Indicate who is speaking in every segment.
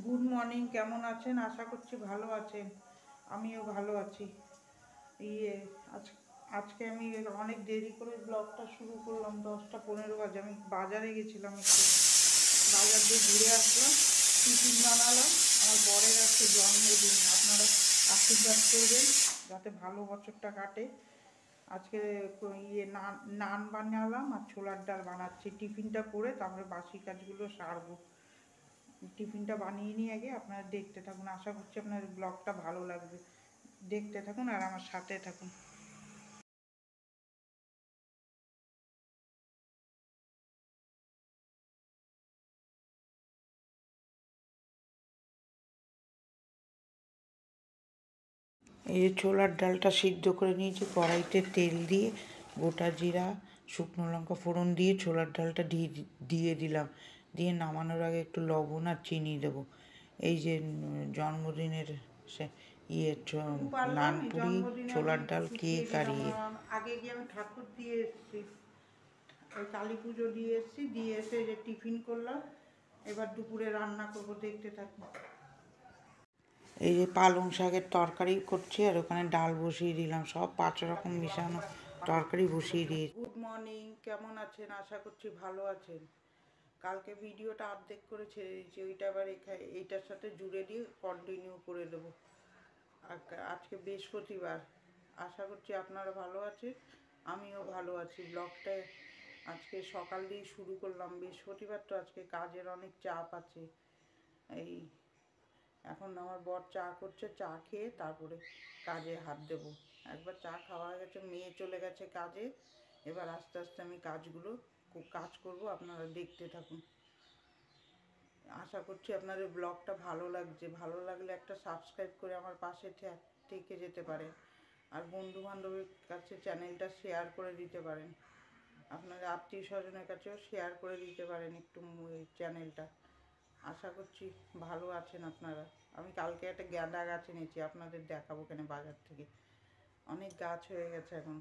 Speaker 1: Good morning, কেমন আছেন? আশা করছি ভালো আছেন। আমিও ভালো আছি। ইয়ে আজ আজকে আমি অনেক দেরি করে ব্লগটা শুরু করলাম। 10টা 15 বাজে। আমি বাজারে গেছিলাম, একটু বাজার দিয়ে ঘুরে আসলাম, টিফিন বানালাম। আমার বরের আজকে জন্মদিন, আপনারা আশীর্বাদ করবেন যাতে ভালো বছরটা কাটে। আজকে নান বানালাম আর ছোলার ডাল বানাচ্ছি। টিফিনটা করে তারপরে বাসি কাজগুলো সারবো। টিফিনটা বানিয়ে নিয়ে আগে আপনারা দেখতে থাকুন। আশা করছি আপনার ব্লগটা ভালো লাগবে। দেখতে থাকুন আর আমার সাথে থাকুন। এই যে ছোলার ডালটা সিদ্ধ করে নিয়েছি, কড়াইতে তেল দিয়ে গোটা জিরা শুকনো লঙ্কা ফোড়ন দিয়ে ছোলার ডালটা দিয়ে দিলাম। দিয়ে নামানোর আগে একটু লবণ আর চিনি দেবো। এই যে জন্মদিনের সে নানপুরি ছোলার ডাল কেক আর আগে গিয়ে আমি ঠাকুর দিয়ে এসেছি, ওই কালী পুজো দিয়ে এসেছি, দিয়ে এসে যে টিফিন করলাম। এবার দুপুরে রান্না করবো, দেখতে থাকুন। এই যে পালং শাকের তরকারি করছি আর ওখানে ডাল বসিয়ে দিলাম। সব 5 রকম মিশানো তরকারি বসিয়ে দিয়েছি। গুড মর্নিং, কেমন আছেন? আশা করছি ভালো আছেন। কালকে ভিডিওটা অর্ধেক করে ছেড়ে দিয়েছি, ওইটা আবার এইটার সাথে জুড়ে দিয়ে কন্টিনিউ করে দেবো। আজকে বৃহস্পতিবার। আশা করছি আপনারা ভালো আছেন, আমিও ভালো আছি। ব্লগটা আজকে সকাল দিয়ে শুরু করলাম। বৃহস্পতিবার তো আজকে কাজের অনেক চাপ আছে। এই এখন আমার বর চা করছে, চা খেয়ে তারপরে কাজে হাত দেব। একবার চা খাওয়া হয়ে গেছে, মেয়ে চলে গেছে কাজে। এবার আস্তে আস্তে আমি কাজ করব, আপনারা দেখতে থাকুন। আশা করছি আপনাদের ব্লগটা ভালো লাগছে। ভালো লাগলে একটা সাবস্ক্রাইব করে আমার পাশে থেকে যেতে পারেন। আর বন্ধু বান্ধবের কাছে চ্যানেলটা শেয়ার করে দিতে পারেন। আপনাদের আত্মীয় স্বজনের কাছেও শেয়ার করে দিতে পারেন একটু চ্যানেলটা। আশা করছি ভালো আছেন আপনারা। আমি কালকে একটা গাঁদা গাছ এনেছি, আপনাদের দেখাবো কেন বাজার থেকে। অনেক গাছ হয়ে গেছে এখন।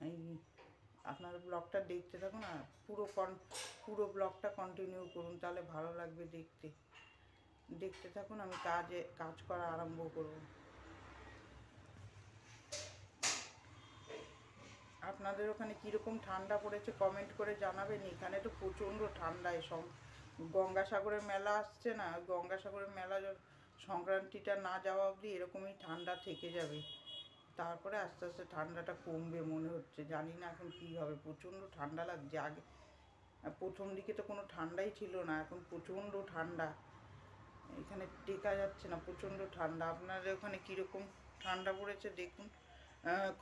Speaker 1: এই আপনারা ব্লগটা দেখতে থাকুন আর পুরো ব্লগটা কন্টিনিউ করুন, তাহলে ভালো লাগবে দেখতে। দেখতে থাকুন, আমি কাজ করা আরম্ভ করব। আপনাদের ওখানে কীরকম ঠান্ডা পড়েছে কমেন্ট করে জানাবেন। এখানে তো প্রচণ্ড ঠান্ডা। গঙ্গাসাগরের মেলা আসছে না, গঙ্গাসাগরের মেলা সংক্রান্তিটা না যাওয়া অবধি এরকমই ঠান্ডা থেকে যাবে। তারপরে আস্তে আস্তে ঠান্ডাটা কমবে মনে হচ্ছে, জানি না এখন কী হবে। প্রচণ্ড ঠান্ডা লাগছে। আগে প্রথম দিকে তো কোনো ঠান্ডাই ছিল না, এখন প্রচণ্ড ঠান্ডা। এখানে টেকা যাচ্ছে না, প্রচণ্ড ঠান্ডা। আপনাদের ওখানে কীরকম ঠান্ডা পড়েছে দেখুন,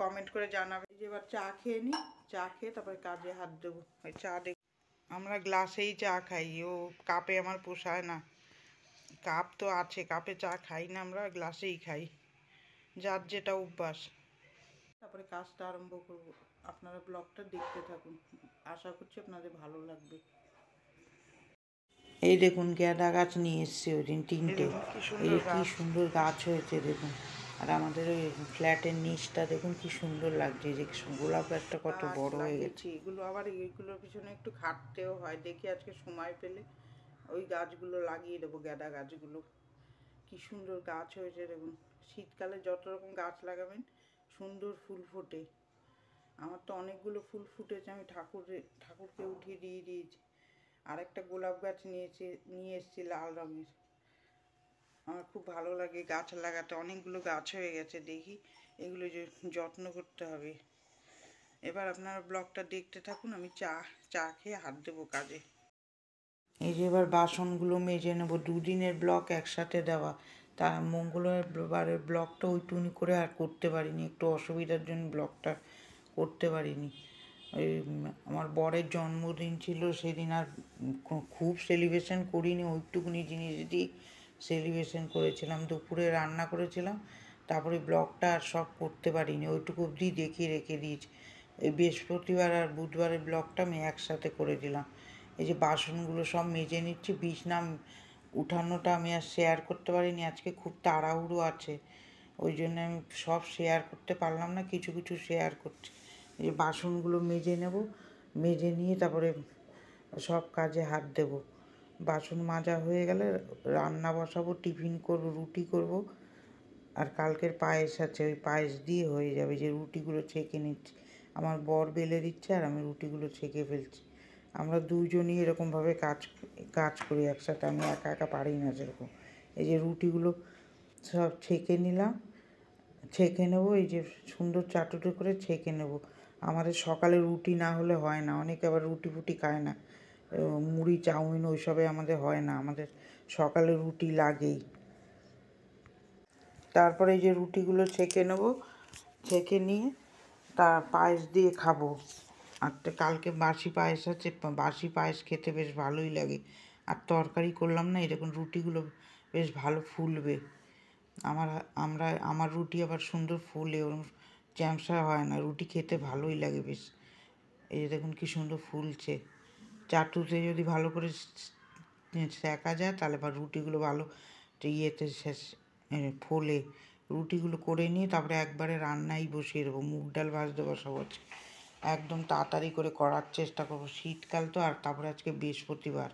Speaker 1: কমেন্ট করে জানাবেন। যে এবার চা খেয়ে নিই, চা খেয়ে তারপরে কাজে হাত দেবো। ওই চা দেখ, আমরা গ্লাসেই চা খাই, ও কাপে আমার পোষায় না। কাপ তো আছে, কাপে চা খাই না, আমরা গ্লাসেই খাই, যার যেটা অভ্যাস। তারপরে কাজটা আরম্ভ করব। আপনারা ব্লগটা দেখতে থাকুন, আশা করছি আপনাদের ভালো লাগবে। এই দেখুন গাঁদা গাছ নিয়ে এসছে ওই দিন 3টে। এই যে কী সুন্দর গাছ হয়েছে দেখুন। আর আমাদের ওই ফ্ল্যাটের নিচটা দেখুন কি সুন্দর লাগছে। যে গোলাপ গাছটা কত বড় হয়ে গেছে। এগুলো আবার এইগুলোর পিছনে একটু খাটতেও হয়। দেখি আজকে সময় পেলে ওই গাছগুলো লাগিয়ে দেবো, গাঁদা গাছগুলো। কি সুন্দর গাছ হয়েছে দেখুন। শীতকালে যত রকম গাছ লাগাবেন সুন্দর ফুল ফোটে। আমার তো অনেকগুলো ফুল ফুটেছে, আমি ঠাকুরকে উঠিয়ে দিয়ে দিয়েছি। আর একটা গোলাপ গাছ নিয়ে এসেছি লাল রঙের। আমার খুব ভালো লাগে গাছ লাগাতে। অনেকগুলো গাছ হয়ে গেছে, দেখি এগুলো যত্ন করতে হবে। এবার আপনারা ব্লগটা দেখতে থাকুন, আমি চা খেয়ে হাত দেবো কাজে। এই যে এবার বাসনগুলো মেজে নেব। 2 দিনের ব্লগ একসাথে দেওয়া, তা মঙ্গলবারের ব্লগটা ওইটুকুনি করে আর করতে পারিনি, একটু অসুবিধার জন্য ব্লগটা করতে পারিনি। ওই আমার বরের জন্মদিন ছিল সেদিন, আর খুব সেলিব্রেশন করিনি, ওইটুকুনি জিনিস দিয়ে সেলিব্রেশন করেছিলাম। দুপুরে রান্না করেছিলাম, তারপরে ব্লগটা আর সব করতে পারিনি, ওইটুকু অবধি দেখিয়ে রেখে দিয়েছি। এই বৃহস্পতিবার আর বুধবারের ব্লগটা আমি একসাথে করে দিলাম। এই যে বাসনগুলো সব মেজে নিচ্ছি। বিছনা উঠানোটা আমি আর শেয়ার করতে পারিনি, আজকে খুব তাড়াহুড়ো আছে, ওই জন্য আমি সব শেয়ার করতে পারলাম না, কিছু কিছু শেয়ার করছি। এই বাসনগুলো মেজে নেব, মেজে নিয়ে তারপরে সব কাজে হাত দেব। বাসন মাজা হয়ে গেলে রান্না বসাবো, টিফিন করবো, রুটি করব। আর কালকের পায়েস আছে, ওই পায়েস দিয়ে হয়ে যাবে। যে রুটিগুলো ছেঁকে নিচ্ছি, আমার বর বেলে দিচ্ছে আর আমি রুটিগুলো ছেঁকে ফেলছি। আমরা দুজনই এরকমভাবে কাজ করি একসাথে, আমি একা একা পারি না সেরকম। এই যে রুটিগুলো সব ছেঁকে নিলাম, ছেঁকে নেবো, এই যে সুন্দর চাটুটো করে ছেঁকে নেবো। আমাদের সকালে রুটি না হলে হয় না, অনেকে আবার রুটি ফুটি খায় না, মুড়ি চাউমিন ওইসবে আমাদের হয় না, আমাদের সকালে রুটি লাগেই। তারপরে এই যে রুটিগুলো ছেঁকে নেবো, ছেঁকে নিয়ে তার পায়েস দিয়ে খাবো। আর তো কালকে বাসি পায়েস আছে, বাসি পায়েস খেতে বেশ ভালোই লাগে। আর তরকারি করলাম না, এরকম রুটিগুলো বেশ ভালো ফুলবে। আমার রুটি আবার সুন্দর ফুলে, ওরকম চ্যামসা হয় না, রুটি খেতে ভালোই লাগে বেশ। এই যে দেখুন কি সুন্দর ফুলছে। চাটুতে যদি ভালো করে সেঁকা যায় তাহলে বা রুটিগুলো ভালো ইয়েতে ফোলে। রুটিগুলো করে নিয়ে তারপরে একবারে রান্নাই বসিয়ে দেবো, মুগ ডাল ভাজতে বসাবো আজকে। একদম তাড়াতাড়ি করে করার চেষ্টা করবো, শীতকাল তো। আর তারপরে আজকে বৃহস্পতিবার,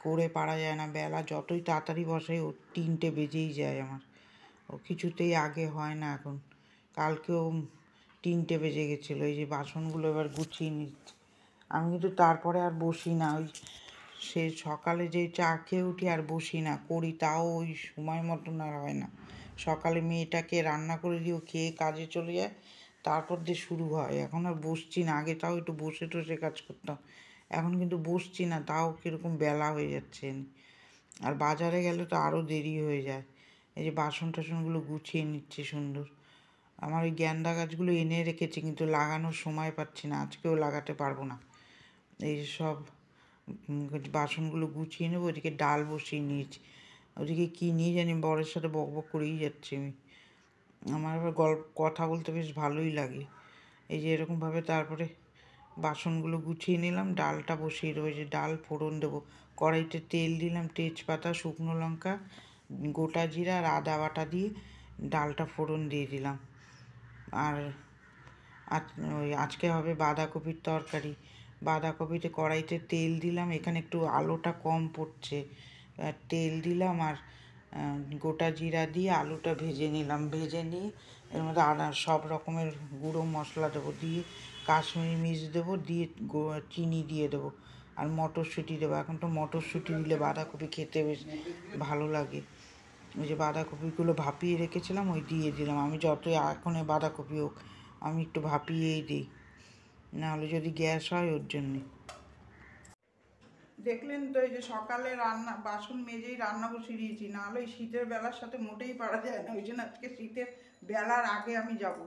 Speaker 1: করে পারা যায় না, বেলা যতই তাড়াতাড়ি বসাই ও 3টে বেজেই যায় আমার, ও কিছুতেই আগে হয় না এখন। কালকেও 3টে বেজে গেছিলো। এই যে বাসনগুলো এবার গুছিয়ে নিচ্ছি। আমি কিন্তু তারপরে আর বসি না, ওই সে সকালে যে চা খেয়ে উঠি আর বসি না, করি তাও ওই সময় মতন আর হয় না। সকালে মেয়েটাকে রান্না করে দিও, খেয়ে কাজে চলে যায়, তারপর দিয়ে শুরু হয়। এখন আর বসছি না, আগে তাও একটু বসে টসে কাজ করতাম, এখন কিন্তু বসছি না, তাও কীরকম বেলা হয়ে যাচ্ছে। আর বাজারে গেলে তো আরও দেরি হয়ে যায়। এই যে বাসন টাসনগুলো গুছিয়ে নিচ্ছি সুন্দর। আমার ওই গ্যান্দা গাছগুলো এনে রেখেছি, কিন্তু লাগানোর সময় পাচ্ছি না, আজকেও লাগাতে পারবো না। এই সব বাসনগুলো গুছিয়ে নেবো, ওদিকে ডাল বসিয়ে নিয়েছি। ওদিকে কী নিয়ে জানি বরের সাথে বক বক করেই যাচ্ছি আমি। আমার আবার কথা বলতে বেশ ভালোই লাগে। এই যে এরকমভাবে তারপরে বাসনগুলো গুছিয়ে নিলাম, ডালটা বসিয়ে দেবো। যে ডাল ফোড়ন দেবো, কড়াইতে তেল দিলাম, তেজপাতা, শুকনো লঙ্কা, গোটা জিরা আর আদা বাটা দিয়ে ডালটা ফোড়ন দিয়ে দিলাম। আর ওই আজকে হবে বাঁধাকপির তরকারি। বাঁধাকপিতে কড়াইতে তেল দিলাম, এখানে একটু আলুটা কম পড়ছে, তেল দিলাম আর গোটা জিরা দিয়ে আলুটা ভেজে নিলাম। ভেজে নিয়ে এর মধ্যে সব রকমের গুঁড়ো মশলা দেবো, দিয়ে কাশ্মীরি মির্চ দেবো, দিয়ে চিনি দিয়ে দেবো আর মটরশুঁটি দেবো। এখন তো মটরশুঁটি দিলে বাঁধাকপি খেতে বেশ ভালো লাগে। ওই যে বাঁধাকপিগুলো ভাপিয়ে রেখেছিলাম, ওই দিয়ে দিলাম। আমি যতই এখন বাঁধাকপি হোক আমি একটু ভাপিয়েই দিই, নাহলে যদি গ্যাস হয় ওর জন্যে। দেখলেন তো, এই যে সকালে বাসন মেজেই রান্না বসিয়ে দিয়েছি, নাহলে এই শীতের বেলার সাথে মোটেই পারা যায় না। ওই জন্য আজকে শীতের বেলার আগে আমি যাব,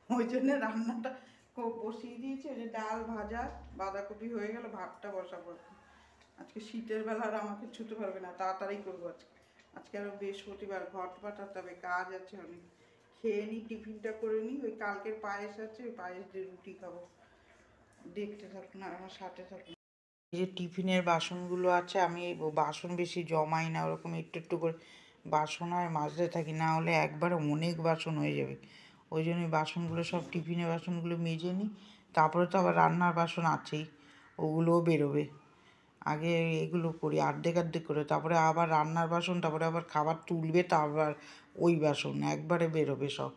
Speaker 1: ওই জন্য রান্নাটা বসিয়ে দিয়েছি। ওই যে ডাল ভাজা, বাঁধাকপি হয়ে গেল, ভাতটা বসাবো। আজকে শীতের বেলা আর আমাকে ছুতে পারবে না, তাড়াতাড়ি করবো আজকে। আজকে আরও বৃহস্পতিবার, ঘট পাঠাতে হবে, কাজ আছে অনেক। খেয়ে নিই, টিফিনটা করে নিই। ওই কালকের পায়েস আছে, ওই পায়েস দিয়ে রুটি খাবো। দেখতে থাকুন আর আমার সাথে থাকুন। এই যে টিফিনের বাসনগুলো আছে, আমি এই বাসন বেশি জমাই না, ওরকম একটু একটু করে বাসন আর মাজতে থাকি, না হলে একবারে অনেক বাসন হয়ে যাবে। ওই জন্য বাসনগুলো সব টিফিনের বাসনগুলো মেজে নিই। তারপরে তো আবার রান্নার বাসন আছেই, ওগুলোও বেরোবে। আগে এগুলো করি অর্ধেক অর্ধেক করে, তারপরে আবার রান্নার বাসন, তারপরে আবার খাবার তুলবে, তারপর ওই বাসন একবারে বেরোবে সব।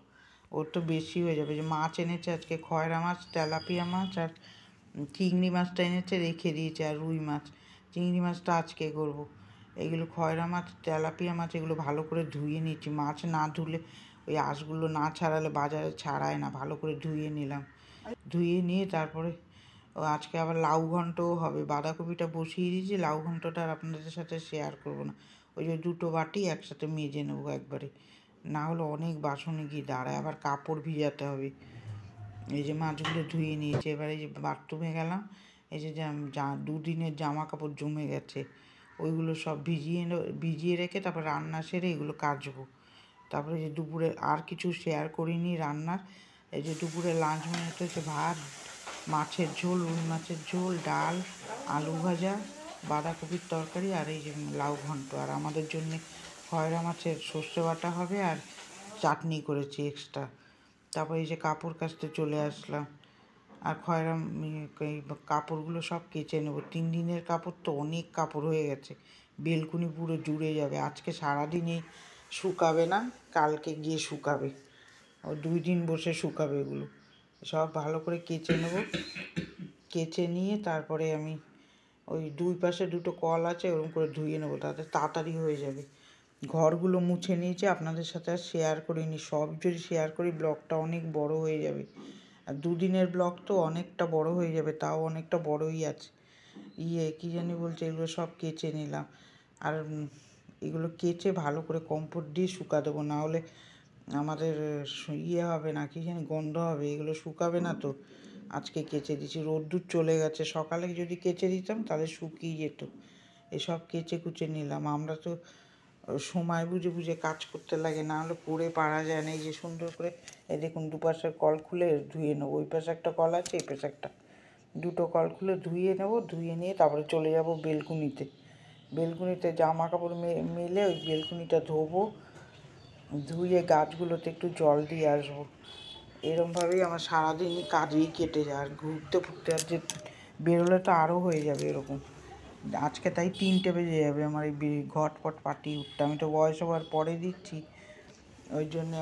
Speaker 1: ওর তো বেশি হয়ে যাবে। যে মাছ এনেছে আজকে, খয়রা মাছ, তেলাপিয়া মাছ আর চিংড়ি মাছটা এনেছে, রেখে দিয়েছে, আর রুই মাছ। চিংড়ি মাছটা আজকে করব। এগুলো খয়রা মাছ, তেলাপিয়া মাছ, এগুলো ভালো করে ধুয়ে নিচ্ছি। মাছ না ধুলে, ওই আঁশগুলো না ছাড়ালে বাজারে ছাড়ায় না, ভালো করে ধুয়ে নিলাম। ধুয়ে নিয়ে তারপরে আজকে আবার লাউ ঘন্টও হবে। বাঁধাকপিটা বসিয়ে দিয়েছি, লাউ ঘন্টটা আর আপনাদের সাথে শেয়ার করবো না। ওই যে দুটো বাটি একসাথে মেজে নেবো একবারে, না হলে অনেক বাসনে গিয়ে দাঁড়ায়, আবার কাপড় ভিজাতে হবে। এই যে মাছগুলো ধুয়ে নিয়েছি। এবারে এই যে বাথরুমে গেলাম, এই যে দুদিনের জামা কাপড় জমে গেছে, ওইগুলো সব ভিজিয়ে রেখে তারপর রান্না সেরে এগুলো কাচবো। তারপরে যে দুপুরে আর কিছু শেয়ার করিনি রান্নার। এই যে দুপুরে লাঞ্চ মেনুতে হচ্ছে ভাত, মাছের ঝোল, রুই মাছের ঝোল, ডাল, আলু ভাজা, বাঁধাকপির তরকারি আর এই যে লাউ ঘন্ট। আর আমাদের জন্যে খয়রা মাছের সর্ষে বাটা হবে আর চাটনি করেছি এক্সট্রা। তারপর এই যে কাপড় কাচতে চলে আসলাম। আর খয়রা এই কাপড়গুলো সব কেচে নেবো। 3 দিনের কাপড় তো অনেক কাপড় হয়ে গেছে, বেলকুনি পুরো জুড়ে যাবে। আজকে সারাদিনই শুকাবে না, কালকে গিয়ে শুকাবে, ও 2 দিন বসে শুকাবে। এগুলো সব ভালো করে কেচে নেব। কেচে নিয়ে তারপরে আমি ওই 2 পাশে 2টো কল আছে, ওরকম করে ধুয়ে নেবো, তাতে তাড়াতাড়ি হয়ে যাবে। ঘরগুলো মুছে নিয়েছি, আপনাদের সাথে আর শেয়ার করিনি। সব যদি শেয়ার করি ব্লগটা অনেক বড় হয়ে যাবে, আর 2 দিনের ব্লগ তো অনেকটা বড় হয়ে যাবে, তাও অনেকটা বড়ই আছে। কী জানি বলছে, এগুলো সব কেচে নিলাম। আর এগুলো কেচে ভালো করে কমফোর্ট দিয়ে শুকা দেবো, না হলে আমাদের হবে না, কী জানি গন্ধ হবে, এগুলো শুকাবে না তো। আজকে কেচে দিচ্ছি, রোদ্দুর চলে গেছে, সকালে যদি কেচে দিতাম তাহলে শুকিয়ে যেত। এসব কেচে কুচে নিলাম। আমরা তো সময় বুঝে বুঝে কাজ করতে লাগে, না হলে করে পারা যায় না। এই যে সুন্দর করে এই দেখুন, দুপাশের কল খুলে ধুয়ে নেবো। ওই পাশে একটা কল আছে, এই পাশে একটা, 2টো কল খুলে ধুয়ে নেবো। ধুয়ে নিয়ে তারপরে চলে যাব বেলকুনিতে। বেলকুনিতে জামা কাপড় মেলে ওই বেলকুনিটা ধোবো, ধুয়ে গাছগুলোতে একটু জল দিয়ে আসবো। এরমভাবেই আমার সারাদিনই কাজেই কেটে যায়। আর ঘুরতে ফুরতে আর যে বেরোলে তো আরও হয়ে যাবে এরকম। আজকে তাই 3টে বেজে যাবে আমার এই ঘটপট পাটি উঠতে। আমি তো ভয়েস ওভার পরে দিচ্ছি, ওই জন্য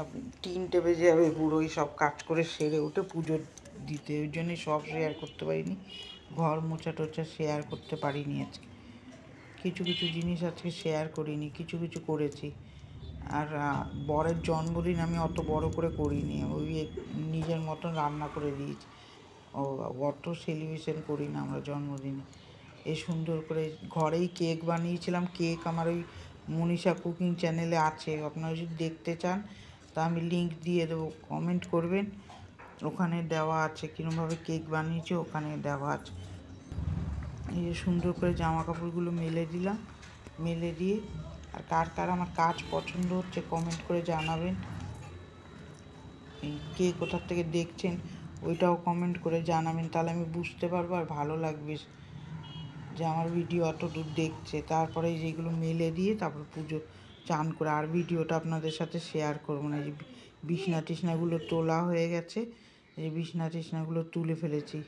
Speaker 1: 3টে বেজে যাবে পুরো এই সব কাজ করে সেরে উঠে পুজো দিতে। ওই জন্যই সব শেয়ার করতে পারিনি, ঘর মোছা টোছা শেয়ার করতে পারিনি আজকে। কিছু কিছু জিনিস আজকে শেয়ার করিনি, কিছু কিছু করেছি। আর বরের জন্মদিন আমি অত বড় করে করিনি, ওই নিজের মতন রান্না করে দিয়েছি। অত সেলিব্রেশন করি না আমরা জন্মদিনে। এই সুন্দর করে ঘরেই কেক বানিয়েছিলাম। কেক আমার ওই মনীষা কুকিং চ্যানেলে আছে, আপনারা যদি দেখতে চান তা আমি লিংক দিয়ে দেবো, কমেন্ট করবেন, ওখানে দেওয়া আছে। কীরকমভাবে কেক বানিয়েছি ওখানে দেওয়া আছে। এই যে সুন্দর করে জামা কাপড়গুলো মেলে দিলাম, মেলে দিয়ে আর কার কার আমার কাজ পছন্দ হচ্ছে কমেন্ট করে জানাবেন। কে কোথার থেকে দেখছেন ওইটাও কমেন্ট করে জানাবেন, তাহলে আমি বুঝতে পারবো আর ভালো লাগবে যে আমার ভিডিও অত দূর দেখছে। তারপরে যেগুলো মেলে দিয়ে তারপর পুজো চান করে আর ভিডিওটা আপনাদের সাথে শেয়ার করবো না। যে বিছনা টিছনাগুলো তোলা হয়ে গেছে, এই বিছনা টিছনাগুলো তুলে ফেলেছি।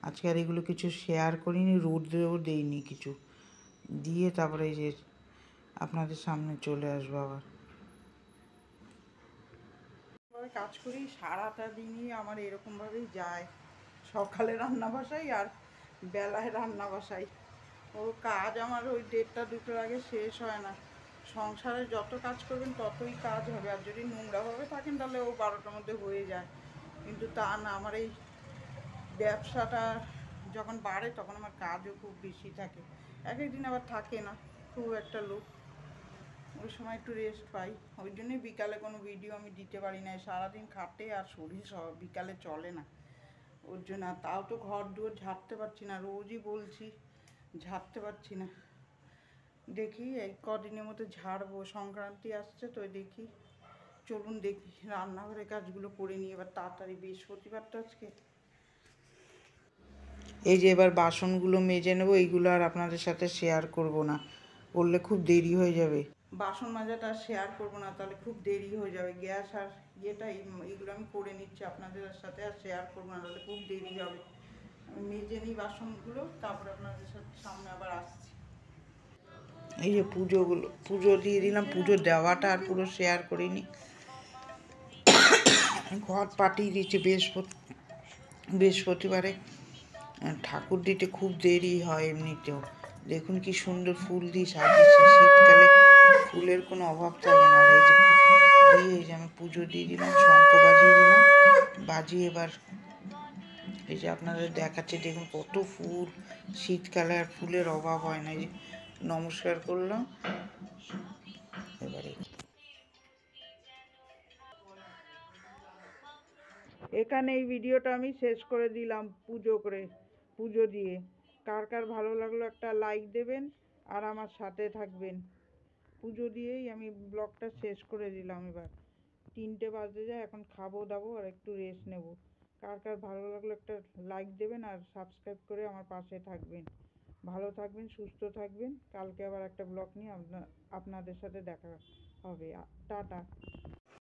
Speaker 1: আজকে আর এগুলো কিছু শেয়ার করিনি, রোদেও দেইনি কিছু, দিয়ে তারপরে এই যে আপনাদের সামনে চলে আসবো আবার। কাজ করি সারাটা দিনই আমার এরকমভাবেই যায়, সকালে রান্না বসাই আর বেলায় রান্না বসাই। ও কাজ আমার ওই 1:30 2টোর আগে শেষ হয় না। সংসারে যত কাজ করবেন ততই কাজ হবে, আর যদি নোংরাভাবে থাকেন তাহলে ও 12টার মধ্যে হয়ে যায়। কিন্তু তা না, আমার এই ব্যবসাটা যখন বাড়ে তখন আমার কাজও খুব বেশি থাকে, এক একদিন আবার থাকে না খুব একটা লোক, ওই সময় একটু রেস্ট পাই। ওই জন্যই বিকালে কোনো ভিডিও আমি দিতে পারি না, সারাদিন খাটে আর শরীর সব বিকালে চলে না ওর জন্য। আর তাও তো ঘর দুয়ার ঝাড়তে পারছি না, রোজই বলছি ঝাড়তে পারছি না। দেখি এই কদিনের মধ্যে ঝাড়বো, সংক্রান্তি আসছে তো দেখি, চলুন দেখি রান্নাঘরের কাজগুলো করে নিই এবার তাড়াতাড়ি, বৃহস্পতিবার তো আজকে। এই যে এবার বাসনগুলো মেজে নেবো, এইগুলো আর আপনাদের সাথে শেয়ার করব না, করলে খুব দেরি হয়ে যাবে। বাসন মাজাটা শেয়ার করব না, তাহলে খুব দেরি হয়ে যাবে। গ্যাস আর ইয়েটা এইগুলো আমি করে নিচ্ছি, আপনাদের সাথে আর শেয়ার করবো না, তাহলে খুব দেরি হবে। আমি মেজে নিই বাসনগুলো, তারপরে আপনাদের সাথে সামনে আবার আসছি। এই যে পুজো দিয়ে দিলাম, পুজো দেওয়াটা আর পুরো শেয়ার করিনি। ঘর পাঠিয়ে দিচ্ছি বৃহস্পতিবারে ঠাকুর দিতে খুব দেরি হয় এমনিতেও। দেখুন কি সুন্দর ফুল দিয়ে সাজিয়েছি, শীতকালে ফুলের কোনো অভাব থাকে না। এই যে এই যে আমি পুজো দিয়ে দিলাম, শঙ্খ বাজিয়ে দিলাম, বাজিয়ে এবার এই যে আপনাদের দেখাচ্ছে, দেখুন কত ফুল, শীতকালে আর ফুলের অভাব হয় না। এই যে নমস্কার করলাম এবারে। এখানে এই ভিডিওটা আমি শেষ করে দিলাম পুজো দিয়ে। কার কার ভালো লাগলো একটা লাইক দেবেন আর আমার সাথে থাকবেন। পুজো দিয়েই আমি ব্লগটা শেষ করে দিলাম। এবার 3টে বাজতে যায়, এখন খাবো দাবো আর একটু রেস্ট নেব। কার কার ভালো লাগলো একটা লাইক দেবেন আর সাবস্ক্রাইব করে আমার পাশে থাকবেন। ভালো থাকবেন, সুস্থ থাকবেন। কালকে আবার একটা ব্লগ নিয়ে আপনাদের সাথে দেখা হবে। টাটা।